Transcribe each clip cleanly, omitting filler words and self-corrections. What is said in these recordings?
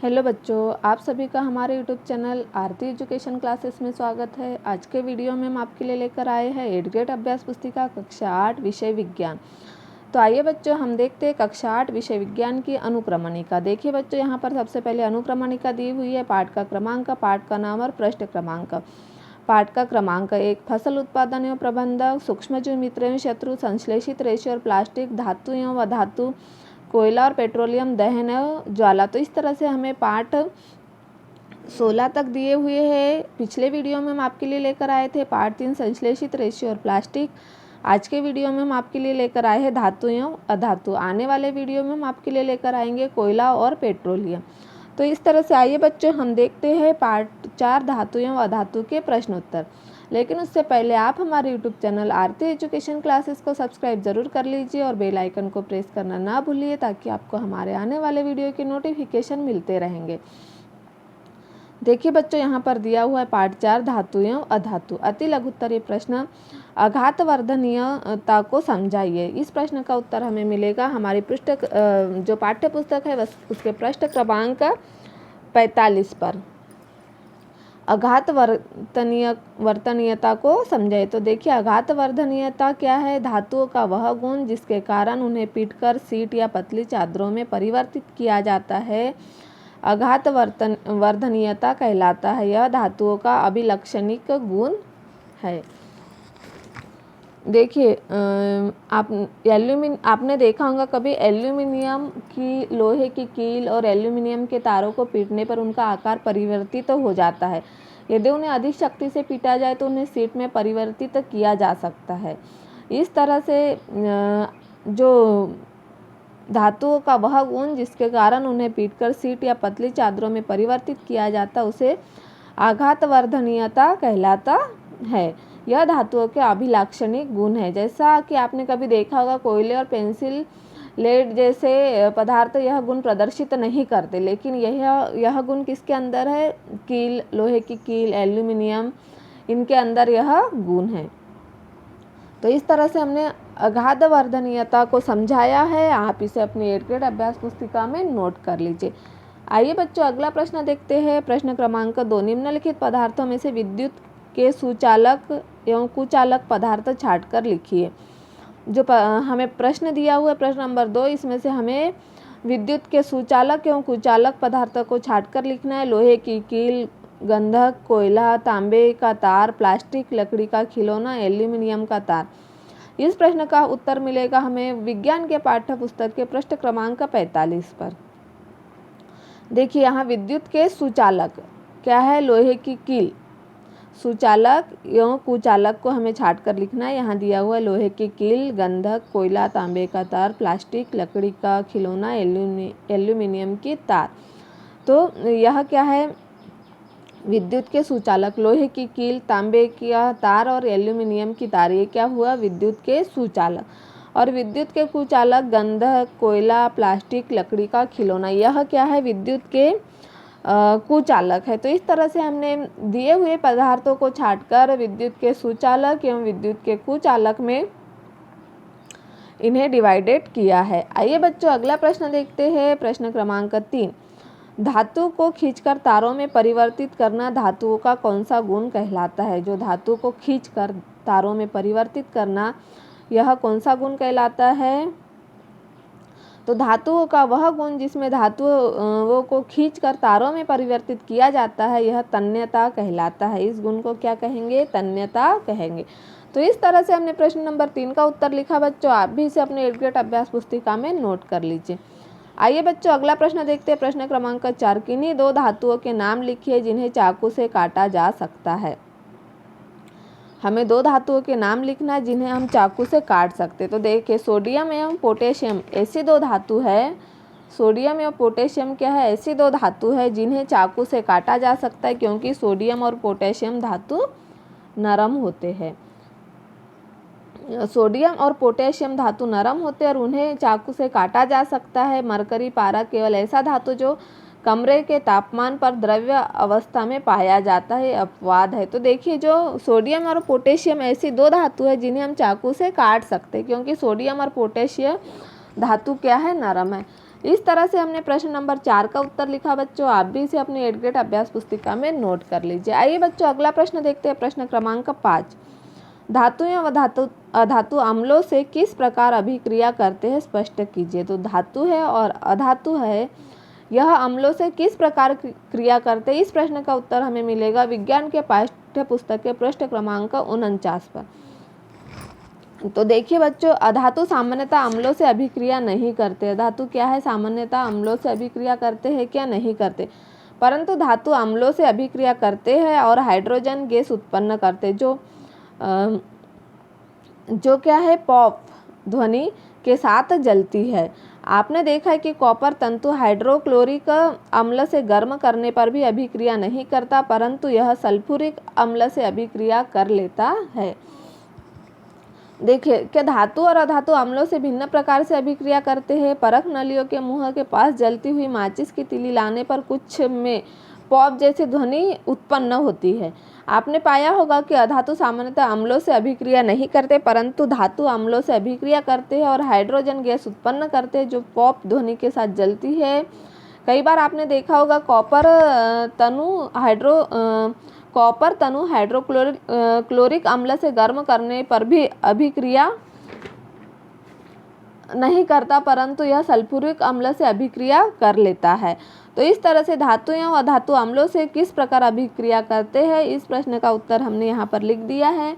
Hello बच्चों, आप सभी का हमारे यूट्यूब चैनल आरती एजुकेशन क्लासेस में स्वागत है। आज के वीडियो में हम आपके लिए लेकर आए हैं 8th ग्रेड अभ्यास पुस्तिका कक्षा 8 विषय विज्ञान। तो आइए बच्चों, हम देखते हैं कक्षा 8 विषय विज्ञान की अनुक्रमणिका। देखिए बच्चों, यहाँ पर सबसे पहले अनुक्रमणिका दी हुई है, पाठ का क्रमांक, पाठ का नाम और पृष्ठ क्रमांक। पाठ का क्रमांक 1, फसल उत्पादन एवं प्रबंधक, सूक्ष्मजीव मित्र एवं शत्रु, संश्लेषित रेशे और प्लास्टिक, धातु एवं अधातु, कोयला और पेट्रोलियम, दहन एवं ज्वाला। तो इस तरह से हमें पाठ 16 तक दिए हुए हैं। पिछले वीडियो में हम आपके लिए लेकर आए थे पाठ 3 संश्लेषित रेशे और प्लास्टिक। आज के वीडियो में हम आपके लिए लेकर आए हैं धातु एवं अधातु। आने वाले वीडियो में हम आपके लिए लेकर आएंगे कोयला और पेट्रोलियम। तो इस तरह से आइए बच्चों, हम देखते हैं पार्ट 4 धातु एवं अधातु के प्रश्न उत्तर। लेकिन उससे पहले आप हमारे यूट्यूब चैनल आरती एजुकेशन क्लासेस को सब्सक्राइब जरूर कर लीजिए और बेल आइकन को प्रेस करना ना भूलिए, ताकि आपको हमारे आने वाले वीडियो के नोटिफिकेशन मिलते रहेंगे। देखिए बच्चों, यहाँ पर दिया हुआ है पार्ट 4 धातु एवं अधातु। अति लघुत्तरीय प्रश्न, आघातवर्धनीयता को समझाइए। इस प्रश्न का उत्तर हमें मिलेगा हमारी जो पाठ्य पुस्तक है उसके पृष्ठ क्रमांक 45 पर। वर्तनीयता को समझाइए। तो देखिए, आघातवर्धनीयता क्या है? धातुओं का वह गुण जिसके कारण उन्हें पीटकर सीट या पतली चादरों में परिवर्तित किया जाता है, आघातवर्धनीयता कहलाता है। यह धातुओं का अभिलक्षणिक गुण है। देखिए, आपने देखा होगा कभी एल्यूमिनियम की, लोहे की कील और एल्यूमिनियम के तारों को पीटने पर उनका आकार परिवर्तित हो जाता है। यदि उन्हें अधिक शक्ति से पीटा जाए तो उन्हें सीट में परिवर्तित किया जा सकता है। इस तरह से जो धातुओं का वह गुण जिसके कारण उन्हें पीटकर सीट या पतली चादरों में परिवर्तित किया जाता उसे आघातवर्धनीयता कहलाता है। यह धातुओं के अभिलाक्षणिक गुण है। जैसा कि आपने कभी देखा होगा, कोयले और पेंसिल लेड जैसे पदार्थ यह गुण प्रदर्शित नहीं करते, लेकिन यह गुण किसके अंदर है? कील, लोहे की कील, एल्यूमिनियम, इनके अंदर यह गुण है। तो इस तरह से हमने आघातवर्धनीयता को समझाया है। आप इसे अपनी 8th ग्रेड अभ्यास पुस्तिका में नोट कर लीजिए। आइए बच्चों, अगला प्रश्न देखते हैं। प्रश्न क्रमांक 2, निम्नलिखित पदार्थों में से विद्युत के सुचालक एवं कुचालक पदार्थ छाट कर लिखिए। जो हमें प्रश्न दिया हुआ है प्रश्न नंबर 2, इसमें से हमें विद्युत के सुचालक एवं कुचालक पदार्थ को छाट कर लिखना है। लोहे की कील, गंधक, कोयला, तांबे का तार, प्लास्टिक, लकड़ी का खिलौना, एल्यूमिनियम का तार। इस प्रश्न का उत्तर मिलेगा हमें विज्ञान के पाठ्य पुस्तक के पृष्ठ क्रमांक 45 पर। देखिए, यहाँ विद्युत के सुचालक क्या है? लोहे की कील। सुचालक एवं कुचालक को हमें छाट कर लिखना है। यहाँ दिया हुआ है लोहे की कील, गंधक, कोयला, तांबे का तार, प्लास्टिक, लकड़ी का खिलौना, एल्यूमिनियम की तार। तो यह क्या है? विद्युत के सुचालक लोहे की कील, तांबे का तार और एल्यूमिनियम की तार, ये क्या हुआ? विद्युत के सुचालक। और विद्युत के कुचालक गंधक, कोयला, प्लास्टिक, लकड़ी का खिलौना, यह क्या है? विद्युत के कुचालक है। तो इस तरह से हमने दिए हुए पदार्थों को छाटकर विद्युत के सुचालक एवं विद्युत के कुचालक में इन्हें डिवाइडेड किया है। आइए बच्चों, अगला प्रश्न देखते हैं। प्रश्न क्रमांक 3, धातु को खींचकर तारों में परिवर्तित करना धातुओं का कौन सा गुण कहलाता है? जो धातु को खींचकर तारों में परिवर्तित करना, यह कौन सा गुण कहलाता है? तो धातुओं का वह गुण जिसमें धातुओं को खींचकर तारों में परिवर्तित किया जाता है, यह तन्यता कहलाता है। इस गुण को क्या कहेंगे? तन्यता कहेंगे। तो इस तरह से हमने प्रश्न नंबर 3 का उत्तर लिखा। बच्चों, आप भी इसे अपने 8th ग्रेड अभ्यास पुस्तिका में नोट कर लीजिए। आइए बच्चों, अगला प्रश्न देखते हैं। प्रश्न क्रमांक 4, किन्हीं 2 धातुओं के नाम लिखिए जिन्हें चाकू से काटा जा सकता है। हमें 2 धातुओं के नाम लिखना है जिन्हें हम चाकू से काट सकते। तो देखिए, सोडियम एवं पोटेशियम ऐसी 2 धातु है। सोडियम एवं पोटेशियम क्या है? ऐसी 2 धातु है जिन्हें चाकू से काटा जा सकता है, क्योंकि सोडियम और पोटेशियम धातु नरम होते हैं। सोडियम और पोटेशियम धातु नरम होते हैं और उन्हें चाकू से काटा जा सकता है। मरकरी पारा केवल ऐसा धातु जो कमरे के तापमान पर द्रव्य अवस्था में पाया जाता है, अपवाद है। तो देखिए, जो सोडियम और पोटेशियम ऐसी 2 धातु है जिन्हें हम चाकू से काट सकते हैं, क्योंकि सोडियम और पोटेशियम धातु क्या है? नरम है। इस तरह से हमने प्रश्न नंबर 4 का उत्तर लिखा बच्चों। आप भी इसे अपनी 8th ग्रेड अभ्यास पुस्तिका में नोट कर लीजिए। आइए बच्चों अगला प्रश्न देखते हैं, प्रश्न क्रमांक 5। धातु या अधातु अम्लों से किस प्रकार अभिक्रिया करते हैं, स्पष्ट कीजिए। तो धातु है और अधातु है, यह अम्लों से किस प्रकार क्रिया करते हैं, इस प्रश्न का उत्तर हमें मिलेगा विज्ञान के पाठ्य पुस्तक के पृष्ठ क्रमांक 49 पर। तो देखिए बच्चों, अधातु सामान्यतः अम्लों से अभिक्रिया नहीं करते। अधातु क्या है, सामान्यतः अम्लों से अभिक्रिया करते हैं क्या, नहीं करते, परंतु धातु अम्लों से अभिक्रिया करते हैं और हाइड्रोजन गैस उत्पन्न करते, जो क्या है, पॉप ध्वनि के साथ जलती है। आपने देखा है कि कॉपर तंतु हाइड्रोक्लोरिक अम्ल से गर्म करने पर भी अभिक्रिया नहीं करता, परंतु यह सल्फ्यूरिक अम्ल से अभिक्रिया कर लेता है। देखिए, क्या धातु और अधातु अम्लों से भिन्न प्रकार से अभिक्रिया करते हैं। परख नलियों के मुंह के पास जलती हुई माचिस की तीली लाने पर कुछ में पॉप जैसी ध्वनि उत्पन्न होती है। आपने पाया होगा कि अधातु सामान्यतः अम्लों से अभिक्रिया नहीं करते, परंतु धातु अम्लों से अभिक्रिया करते हैं और हाइड्रोजन गैस उत्पन्न करते हैं, जो पॉप ध्वनि के साथ जलती है। कई बार आपने देखा होगा कॉपर तनु हाइड्रोक्लोरिक अम्ल से गर्म करने पर भी अभिक्रिया नहीं करता, परंतु यह सल्फ्यूरिक अम्ल से अभिक्रिया कर लेता है। तो इस तरह से धातु एवं अधातु अम्लों से किस प्रकार अभिक्रिया करते हैं, इस प्रश्न का उत्तर हमने यहाँ पर लिख दिया है।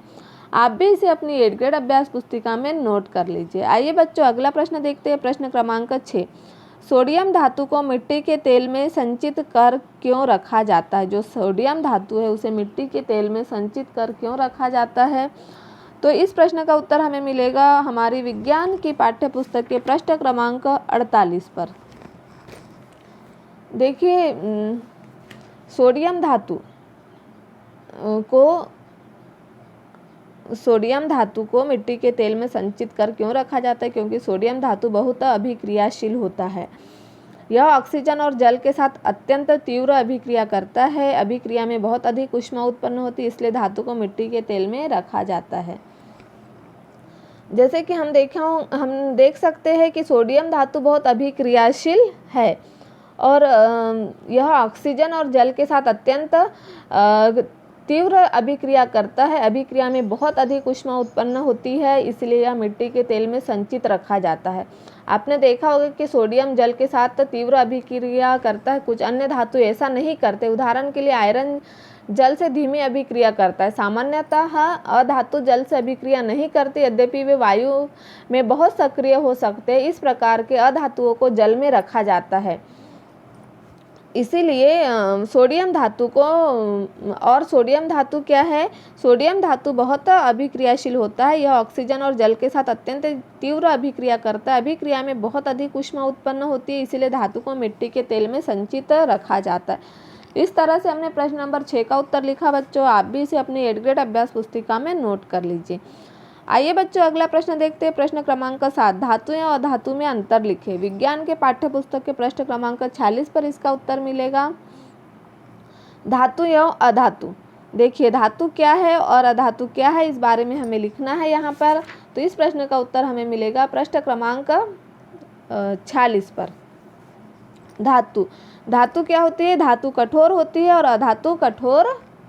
आप भी इसे अपनी 8th ग्रेड अभ्यास पुस्तिका में नोट कर लीजिए। आइए बच्चों अगला प्रश्न देखते हैं, प्रश्न क्रमांक 6। सोडियम धातु को मिट्टी के तेल में संचित कर क्यों रखा जाता है। जो सोडियम धातु है उसे मिट्टी के तेल में संचित कर क्यों रखा जाता है। तो इस प्रश्न का उत्तर हमें मिलेगा हमारी विज्ञान की पाठ्य पुस्तक के पृष्ठ क्रमांक 48 पर। देखिए, सोडियम धातु को मिट्टी के तेल में संचित कर क्यों रखा जाता है, क्योंकि सोडियम धातु बहुत अभिक्रियाशील होता है। यह ऑक्सीजन और जल के साथ अत्यंत तीव्र अभिक्रिया करता है। अभिक्रिया में बहुत अधिक ऊष्मा उत्पन्न होती है, इसलिए धातु को मिट्टी के तेल में रखा जाता है। जैसे कि हम देख सकते हैं कि सोडियम धातु बहुत अभिक्रियाशील है और यह ऑक्सीजन और जल के साथ अत्यंत तीव्र अभिक्रिया करता है। अभिक्रिया में बहुत अधिक ऊष्मा उत्पन्न होती है, इसलिए यह मिट्टी के तेल में संचित रखा जाता है। आपने देखा होगा कि सोडियम जल के साथ तीव्र अभिक्रिया करता है, कुछ अन्य धातु ऐसा नहीं करते। उदाहरण के लिए आयरन जल से धीमी अभिक्रिया करता है। सामान्यतः अधातु जल से अभिक्रिया नहीं करते, यद्यपि वे वायु में बहुत सक्रिय हो सकते हैं। इस प्रकार के अधातुओं को जल में रखा जाता है, इसीलिए सोडियम धातु क्या है, सोडियम धातु बहुत अभिक्रियाशील होता है। यह ऑक्सीजन और जल के साथ अत्यंत तीव्र अभिक्रिया करता है। अभिक्रिया में बहुत अधिक ऊष्मा उत्पन्न होती है, इसीलिए धातु को मिट्टी के तेल में संचित रखा जाता है। इस तरह से हमने प्रश्न नंबर 6 का उत्तर लिखा बच्चों। आप भी इसे अपनी 8th ग्रेड अभ्यास पुस्तिका में नोट कर लीजिए। आइए बच्चों अगला प्रश्न देखते हैं, प्रश्न क्रमांक 7। धातु या अधातु में अंतर लिखें। विज्ञान के पाठ्य पुस्तक के पृष्ठ क्रमांक 46 पर इसका उत्तर मिलेगा। धातु या अधातु, देखिए धातु क्या है और अधातु क्या है, इस बारे में हमें लिखना है यहाँ पर। तो इस प्रश्न का उत्तर हमें मिलेगा पृष्ठ क्रमांक 46 पर। धातु क्या होती है, धातु कठोर होती है और अधातु कठोर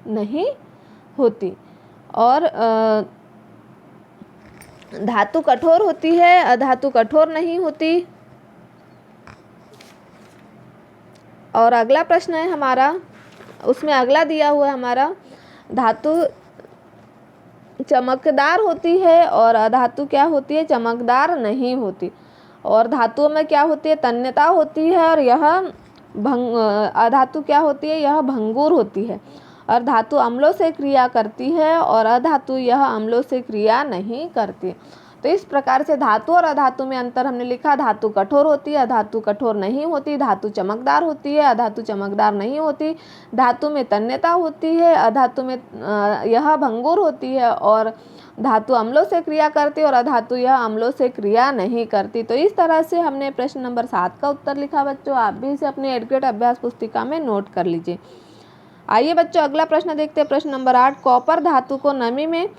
नहीं होती। और धातु कठोर होती है, अधातु कठोर नहीं होती। और अगला प्रश्न है हमारा, उसमें अगला दिया हुआ है हमारा, धातु चमकदार होती है और अधातु क्या होती है, चमकदार नहीं होती। और धातुओं में क्या होती है, तन्यता होती है और यह अधातु क्या होती है, यह भंगुर होती है। और धातु अम्लों से क्रिया करती है और अधातु यह अम्लों से क्रिया नहीं करती। तो इस प्रकार से धातु और अधातु में अंतर हमने लिखा। धातु कठोर होती है, अधातु कठोर नहीं होती। धातु चमकदार होती है, अधातु चमकदार नहीं होती। धातु में तन्यता होती है, अधातु में यह भंगुर होती है। और धातु अम्लों से क्रिया करती है और अधातु यह अम्लों से क्रिया नहीं करती। तो इस तरह से हमने प्रश्न नंबर 7 का उत्तर लिखा बच्चों। आप भी इसे अपने 8th ग्रेड अभ्यास पुस्तिका में नोट कर लीजिए। आइए बच्चों अगला प्रश्न देखते हैं, प्रश्न नंबर 8। कॉपर धातु को नमी में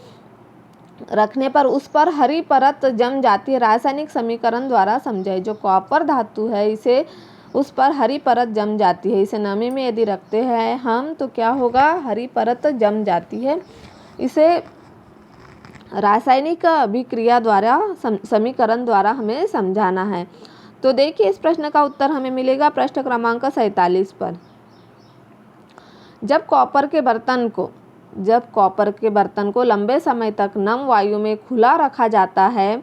रखने पर उस पर हरी परत जम जाती है। रासायनिक समीकरण द्वारा समझाइए। जो कॉपर धातु है इसे उस पर हरी परत जम जाती है। इसे नमी में यदि रखते हैं हम तो क्या होगा, हरी परत जम जाती है। इसे रासायनिक अभिक्रिया द्वारा समीकरण द्वारा हमें समझाना है। तो देखिए इस प्रश्न का उत्तर हमें मिलेगा प्रश्न क्रमांक 47 पर। जब कॉपर के बर्तन को लंबे समय तक नम वायु में खुला रखा जाता है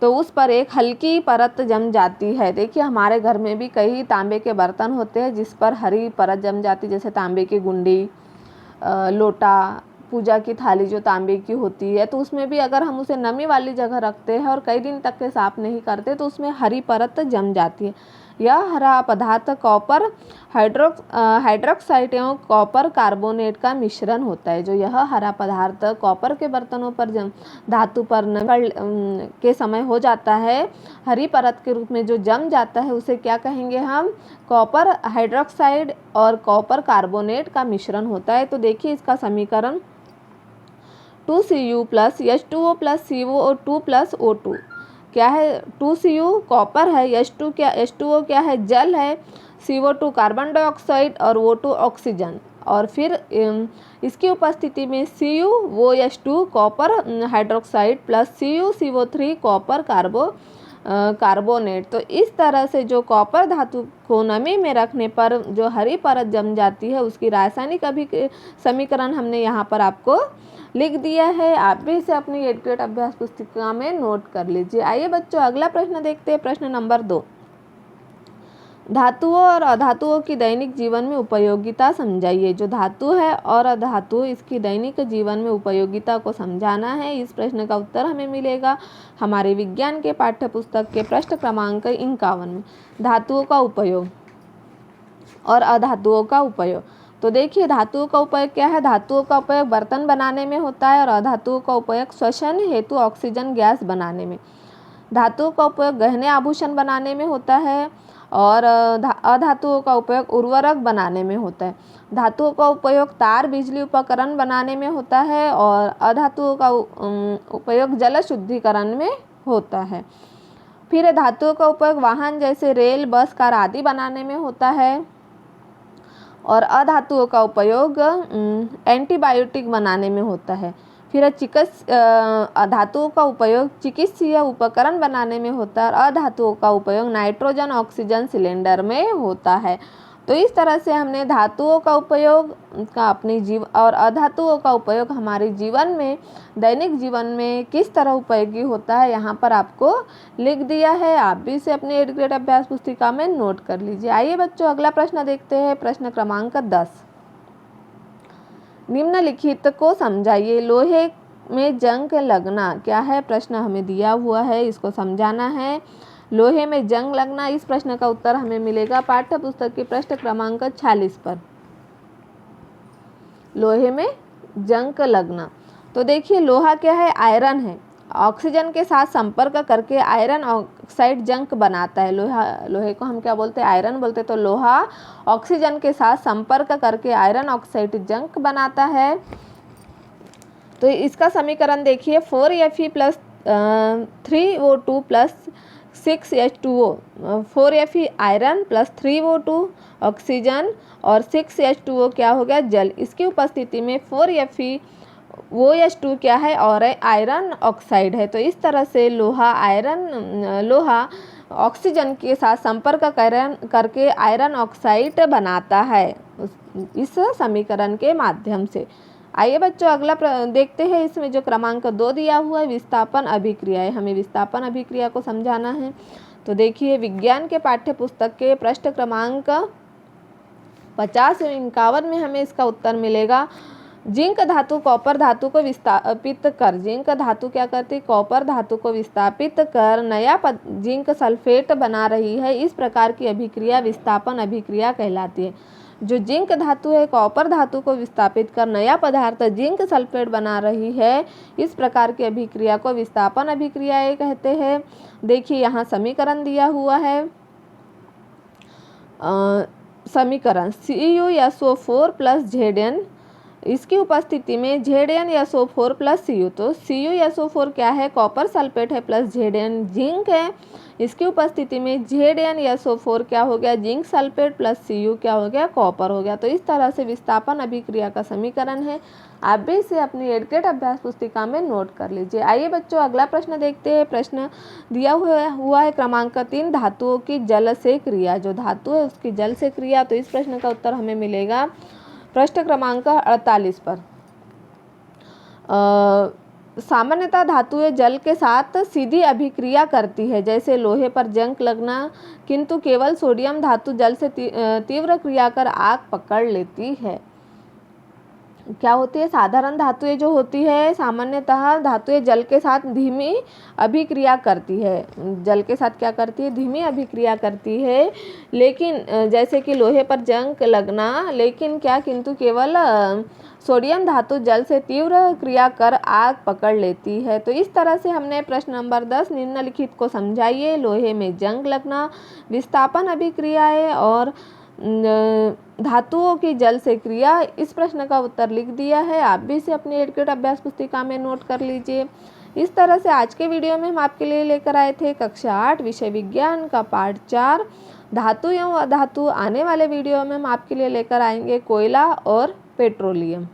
तो उस पर एक हल्की परत जम जाती है। देखिए हमारे घर में भी कई तांबे के बर्तन होते हैं जिस पर हरी परत जम जाती है, जैसे तांबे की गुंडी, लोटा, पूजा की थाली जो तांबे की होती है, तो उसमें भी अगर हम उसे नमी वाली जगह रखते हैं और कई दिन तक के साफ नहीं करते तो उसमें हरी परत जम जाती है। यह हरा पदार्थ कॉपर हाइड्रोक्साइड एवं कॉपर कार्बोनेट का मिश्रण होता है। जो यह हरा पदार्थ कॉपर के बर्तनों पर धातु पर के समय हो जाता है, हरी परत के रूप में जो जम जाता है उसे क्या कहेंगे हम, कॉपर हाइड्रोक्साइड और कॉपर कार्बोनेट का मिश्रण होता है। तो देखिए इसका समीकरण 2Cu plus H2O plus CO2 plus O2 क्या है, 2Cu कॉपर है, H2O क्या है, जल है, CO2 कार्बन डाइऑक्साइड और O2 ऑक्सीजन, और फिर इसकी उपस्थिति में CuOH2 copper hydroxide plus CuCO3 copper carbonate. तो इस तरह से जो कॉपर धातु को नमी में रखने पर जो हरी परत जम जाती है उसकी रासायनिक समीकरण हमने यहाँ पर आपको लिख दिया है। आप भी इसे अपनी 8th ग्रेड अभ्यास पुस्तिका में नोट कर लीजिए। आइए बच्चों अगला प्रश्न देखते हैं, प्रश्न नंबर 2। धातुओं और अधातुओं की दैनिक जीवन में उपयोगिता समझाइए। जो धातु है और अधातु इसकी दैनिक जीवन में उपयोगिता को समझाना है। इस प्रश्न का उत्तर हमें मिलेगा हमारे विज्ञान के पाठ्य पुस्तक के प्रश्न क्रमांक 51 में। धातुओं का उपयोग और अधातुओं का उपयोग। तो देखिए धातुओं का उपयोग क्या है, धातुओं का उपयोग बर्तन बनाने में होता है और अधातुओं का उपयोग श्वसन हेतु ऑक्सीजन गैस बनाने में। धातुओं का उपयोग गहने आभूषण बनाने में होता है और अधातुओं का उपयोग उर्वरक बनाने में होता है। धातुओं का उपयोग तार बिजली उपकरण बनाने में होता है और अधातुओं का उपयोग जल शुद्धिकरण में होता है। फिर धातुओं का उपयोग वाहन जैसे रेल, बस, कार आदि बनाने में होता है और अधातुओं का उपयोग एंटीबायोटिक बनाने में होता है। फिर धातुओं का उपयोग चिकित्सीय उपकरण बनाने में होता है और अधातुओं का उपयोग नाइट्रोजन ऑक्सीजन सिलेंडर में होता है। तो इस तरह से हमने धातुओं का उपयोग का अपनी और अधातुओं का उपयोग हमारे जीवन में, दैनिक जीवन में किस तरह उपयोगी होता है यहाँ पर आपको लिख दिया है। आप भी इसे अपने 8th ग्रेड अभ्यास पुस्तिका में नोट कर लीजिए। आइए बच्चों अगला प्रश्न देखते हैं, प्रश्न क्रमांक 10। निम्नलिखित को समझाइए। लोहे में जंग लगना क्या है, प्रश्न हमें दिया हुआ है, इसको समझाना है। लोहे में जंग लगना, इस प्रश्न का उत्तर हमें मिलेगा पाठ्य पुस्तक के प्रश्न क्रमांक 46 पर। लोहे में जंग लगना, तो देखिए लोहा क्या है, आयरन है। ऑक्सीजन के साथ संपर्क करके आयरन ऑक्साइड जंग बनाता है। लोहे को हम क्या बोलते हैं, आयरन बोलते हैं। तो लोहा ऑक्सीजन के साथ संपर्क करके आयरन ऑक्साइड जंग बनाता है। तो इसका समीकरण देखिए 4Fe plus 3O2 plus 6H2O। 4Fe iron plus 3O2 oxygen और 6H2O क्या हो गया, जल। इसकी उपस्थिति में 4Fe OH2 क्या है, और आयरन ऑक्साइड है। तो इस तरह से लोहा ऑक्सीजन के साथ संपर्क करके आयरन ऑक्साइड बनाता है इस समीकरण के माध्यम से। आइए बच्चों अगला देखते हैं। इसमें जो क्रमांक 2 दिया हुआ है विस्थापन अभिक्रिया है, हमें विस्थापन अभिक्रिया को समझाना है। तो देखिए विज्ञान के पाठ्य पुस्तक के प्रश्न क्रमांक 50 से 51 में हमें इसका उत्तर मिलेगा। जिंक धातु कॉपर धातु को विस्थापित कर, जिंक धातु क्या करती है, कॉपर धातु को विस्थापित कर नया जिंक सल्फेट बना रही है। इस प्रकार की अभिक्रिया विस्थापन अभिक्रिया कहलाती है। जो जिंक धातु है कॉपर धातु को विस्थापित कर नया पदार्थ जिंक सल्फेट बना रही है, इस प्रकार की अभिक्रिया को विस्थापन अभिक्रिया कहते हैं। देखिए यहाँ समीकरण दिया हुआ है। समीकरण CuSO4 प्लस Zn इसकी उपस्थिति में ZnSO4 प्लस Cu, तो CuSO4 क्या है, कॉपर सल्फेट है, प्लस Zn जिंक है। इसकी उपस्थिति में ZnSO4 क्या हो गया, जिंक सल्फेट, प्लस Cu क्या हो गया, कॉपर हो गया। तो इस तरह से विस्थापन अभिक्रिया का समीकरण है। आप भी इसे अपनी 8th ग्रेड अभ्यास पुस्तिका में नोट कर लीजिए। आइए बच्चों अगला प्रश्न देखते हैं। प्रश्न दिया हुआ है क्रमांक 3, धातुओं की जल से क्रिया। जो धातु है उसकी जल से क्रिया, तो इस प्रश्न का उत्तर हमें मिलेगा पृष्ठ क्रमांक 48 पर। सामान्यतः धातुएं जल के साथ सीधी अभिक्रिया करती है, जैसे लोहे पर जंग लगना, किंतु केवल सोडियम धातु जल से तीव्र क्रिया कर आग पकड़ लेती है। क्या होती है, साधारण धातुएं जो होती है, सामान्यतः धातुएं जल के साथ धीमी अभिक्रिया करती है। जल के साथ क्या करती है, धीमी अभिक्रिया करती है। लेकिन जैसे कि लोहे पर जंग लगना, लेकिन क्या, किंतु केवल सोडियम धातु जल से तीव्र क्रिया कर आग पकड़ लेती है। तो इस तरह से हमने प्रश्न नंबर 10 निम्नलिखित को समझाइए। लोहे में जंग लगना, विस्थापन अभिक्रियाएं और धातुओं की जल से क्रिया, इस प्रश्न का उत्तर लिख दिया है। आप भी इसे अपनी 8th ग्रेड अभ्यास पुस्तिका में नोट कर लीजिए। इस तरह से आज के वीडियो में हम आपके लिए लेकर आए थे कक्षा 8 विषय विज्ञान का पाठ 4 धातु एवं अधातु। आने वाले वीडियो में हम आपके लिए लेकर आएंगे कोयला और पेट्रोलियम।